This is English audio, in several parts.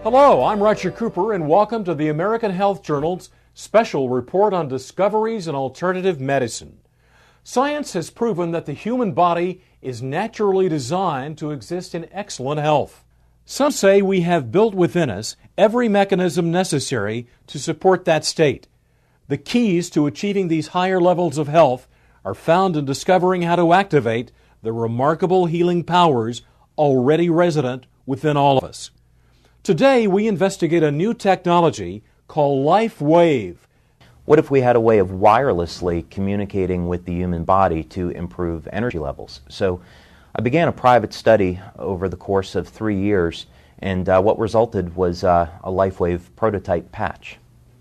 Hello, I'm Roger Cooper, and welcome to the American Health Journal's special report on discoveries in alternative medicine. Science has proven that the human body is naturally designed to exist in excellent health. Some say we have built within us every mechanism necessary to support that state. The keys to achieving these higher levels of health are found in discovering how to activate the remarkable healing powers already resident within all of us. Today, we investigate a new technology called LifeWave. What if we had a way of wirelessly communicating with the human body to improve energy levels? So I began a private study over the course of 3 years, and what resulted was a LifeWave prototype patch.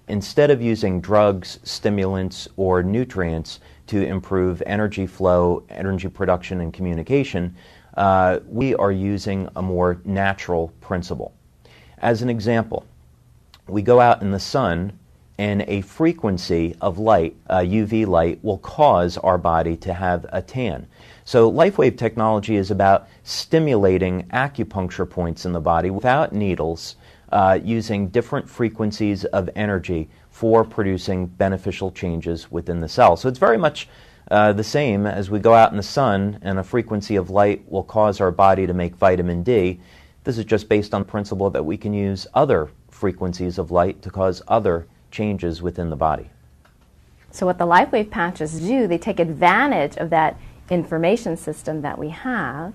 Instead of using drugs, stimulants, or nutrients to improve energy flow, energy production, and communication, we are using a more natural principle. As an example, we go out in the sun and a frequency of light, UV light, will cause our body to have a tan. So LifeWave technology is about stimulating acupuncture points in the body without needles, using different frequencies of energy for producing beneficial changes within the cell. So it's very much the same as we go out in the sun and a frequency of light will cause our body to make vitamin D. This is just based on the principle that we can use other frequencies of light to cause other changes within the body. So what the LifeWave patches do, they take advantage of that information system that we have,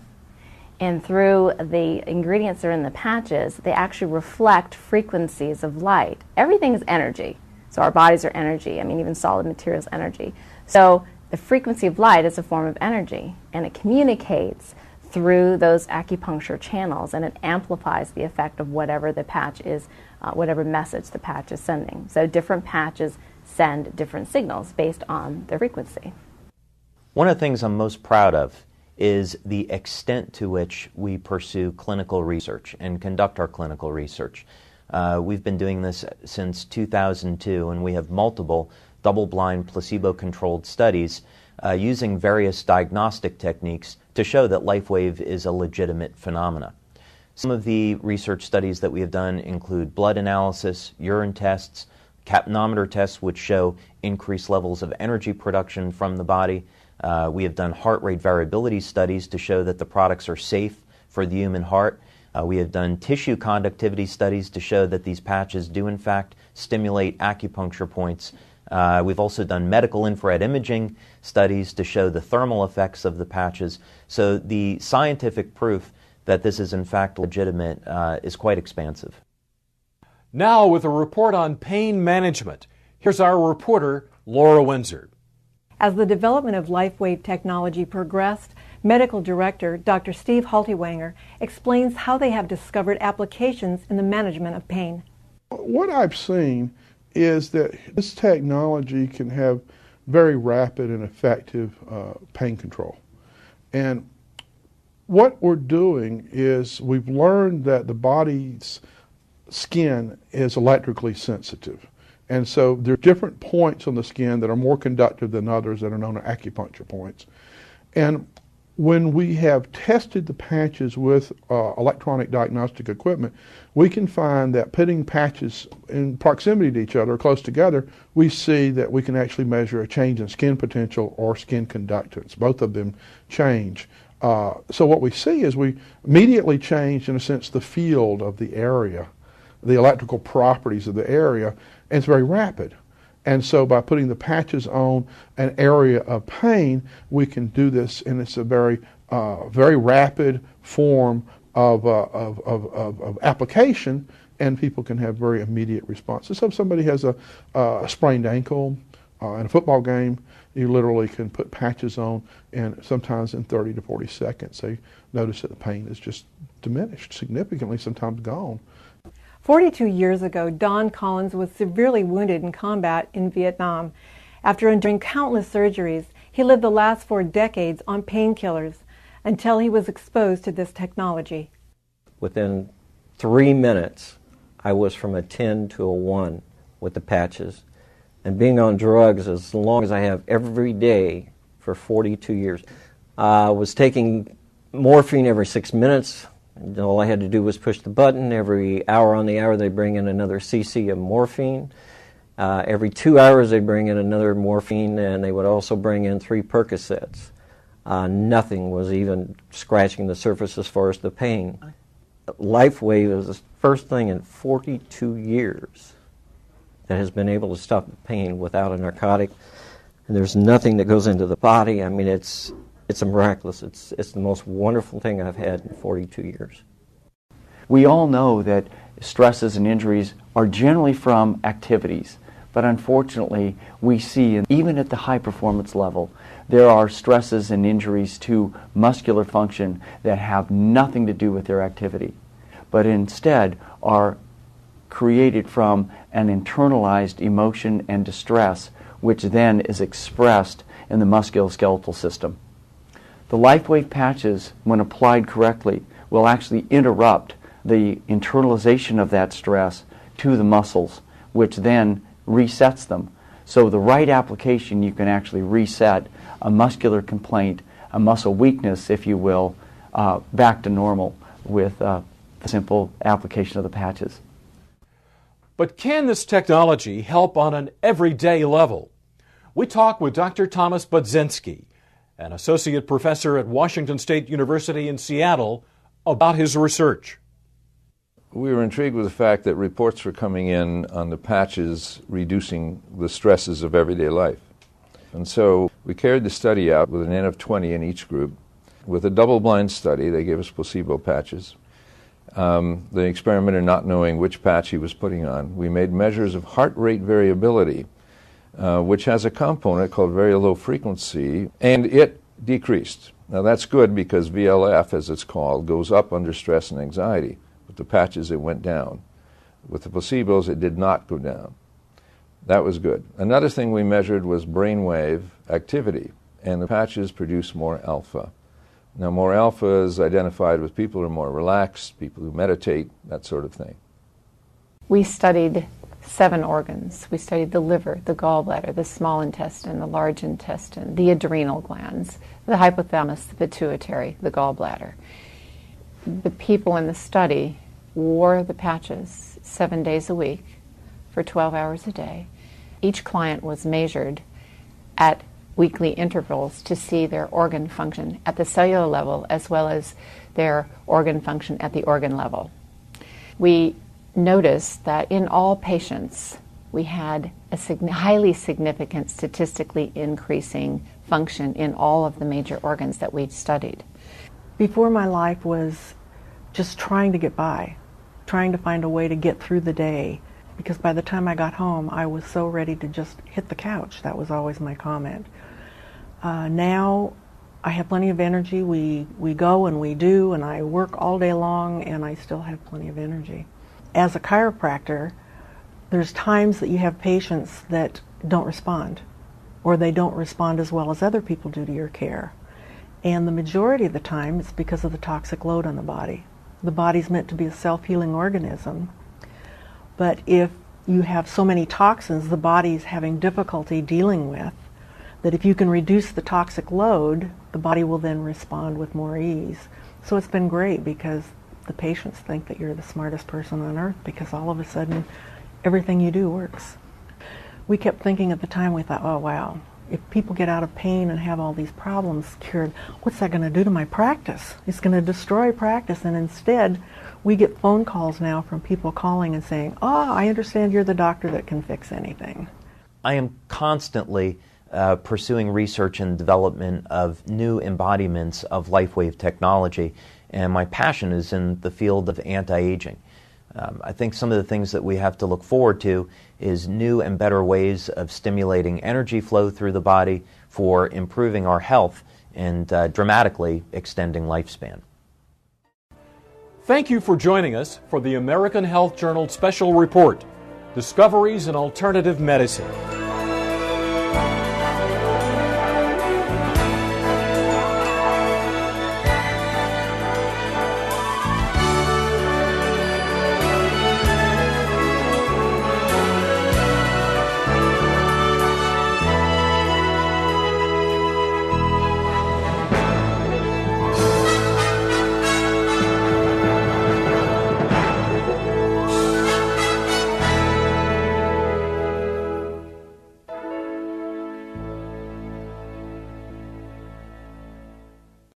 and through the ingredients that are in the patches, they actually reflect frequencies of light. Everything is energy. So our bodies are energy. I mean, even solid materials energy. So the frequency of light is a form of energy, and it communicates through those acupuncture channels, and it amplifies the effect of whatever the patch is, whatever message the patch is sending. So different patches send different signals based on their frequency. One of the things I'm most proud of is the extent to which we pursue clinical research and conduct our clinical research. We've been doing this since 2002, and we have multiple double-blind, placebo-controlled studies using various diagnostic techniques to show that LifeWave is a legitimate phenomena. Some of the research studies that we have done include blood analysis, urine tests, capnometer tests which show increased levels of energy production from the body. We have done heart rate variability studies to show that the products are safe for the human heart. We have done tissue conductivity studies to show that these patches do in fact stimulate acupuncture points. We've also done medical infrared imaging studies to show the thermal effects of the patches. So the scientific proof that this is in fact legitimate is quite expansive. Now with a report on pain management, here's our reporter, Laura Windsor. As the development of LifeWave technology progressed, Medical Director Dr. Steve Haltiwanger explains how they have discovered applications in the management of pain. What I've seen is that this technology can have very rapid and effective pain control. And what we're doing is we've learned that the body's skin is electrically sensitive. And so there are different points on the skin that are more conductive than others that are known as acupuncture points. And when we have tested the patches with electronic diagnostic equipment, we can find that putting patches in proximity to each other, close together, we see that we can actually measure a change in skin potential or skin conductance. Both of them change. So what we see is we immediately change, in a sense, the field of the area, the electrical properties of the area, and it's very rapid. And so by putting the patches on an area of pain, we can do this, and it's a very rapid form of application, and people can have very immediate responses. So if somebody has a sprained ankle in a football game, you literally can put patches on, and sometimes in 30 to 40 seconds, they notice that the pain is just diminished significantly, sometimes gone. 42 years ago, Don Collins was severely wounded in combat in Vietnam. After enduring countless surgeries, he lived the last 4 decades on painkillers until he was exposed to this technology. Within 3 minutes, I was from a 10 to a 1 with the patches. And being on drugs as long as I have every day for 42 years, I was taking morphine every 6 minutes. And all I had to do was push the button. Every hour on the hour, they bring in another cc of morphine. Every 2 hours, they bring in another morphine, and they would also bring in 3 Percocets. Nothing was even scratching the surface as far as the pain. LifeWave is the first thing in 42 years that has been able to stop the pain without a narcotic. And there's nothing that goes into the body. I mean, it's a miraculous. It's the most wonderful thing I've had in 42 years. We all know that stresses and injuries are generally from activities, but unfortunately we see, even at the high performance level, there are stresses and injuries to muscular function that have nothing to do with their activity, but instead are created from an internalized emotion and distress, which then is expressed in the musculoskeletal system. The LifeWave patches, when applied correctly, will actually interrupt the internalization of that stress to the muscles, which then resets them. So the right application, you can actually reset a muscular complaint, a muscle weakness, if you will, back to normal with the simple application of the patches. But can this technology help on an everyday level? We talk with Dr. Thomas Budzinski, an associate professor at Washington State University in Seattle, about his research. We were intrigued with the fact that reports were coming in on the patches reducing the stresses of everyday life. And so we carried the study out with an N of 20 in each group. With a double-blind study, they gave us placebo patches. The experimenter not knowing which patch he was putting on. We made measures of heart rate variability, which has a component called very low frequency, and it decreased. Now that's good because VLF, as it's called, goes up under stress and anxiety. With the patches, it went down. With the placebos, it did not go down. That was good. Another thing we measured was brainwave activity, and the patches produce more alpha. Now, more alpha is identified with people who are more relaxed, people who meditate, that sort of thing. We studied 7 organs. We studied the liver, the gallbladder, the small intestine, the large intestine, the adrenal glands, the hypothalamus, the pituitary, the gallbladder. The people in the study wore the patches 7 days a week for 12 hours a day. Each client was measured at weekly intervals to see their organ function at the cellular level as well as their organ function at the organ level. We noticed that in all patients we had a highly significant statistically increasing function in all of the major organs that we studied. Before, my life was just trying to get by, trying to find a way to get through the day, because by the time I got home I was so ready to just hit the couch. That was always my comment. Now I have plenty of energy. We go and we do, and I work all day long, and I still have plenty of energy. As a chiropractor, there's times that you have patients that don't respond, or they don't respond as well as other people do to your care. And the majority of the time it's because of the toxic load on the body. The body's meant to be a self-healing organism, but if you have so many toxins the body's having difficulty dealing with, that if you can reduce the toxic load, the body will then respond with more ease. So it's been great because the patients think that you're the smartest person on earth because all of a sudden everything you do works. We kept thinking at the time, we thought, oh wow, if people get out of pain and have all these problems cured, what's that going to do to my practice? It's going to destroy practice. And instead, we get phone calls now from people calling and saying, oh, I understand you're the doctor that can fix anything. I am constantly pursuing research and development of new embodiments of LifeWave technology, and my passion is in the field of anti-aging. I think some of the things that we have to look forward to is new and better ways of stimulating energy flow through the body for improving our health and dramatically extending lifespan. Thank you for joining us for the American Health Journal Special Report, Discoveries in Alternative Medicine.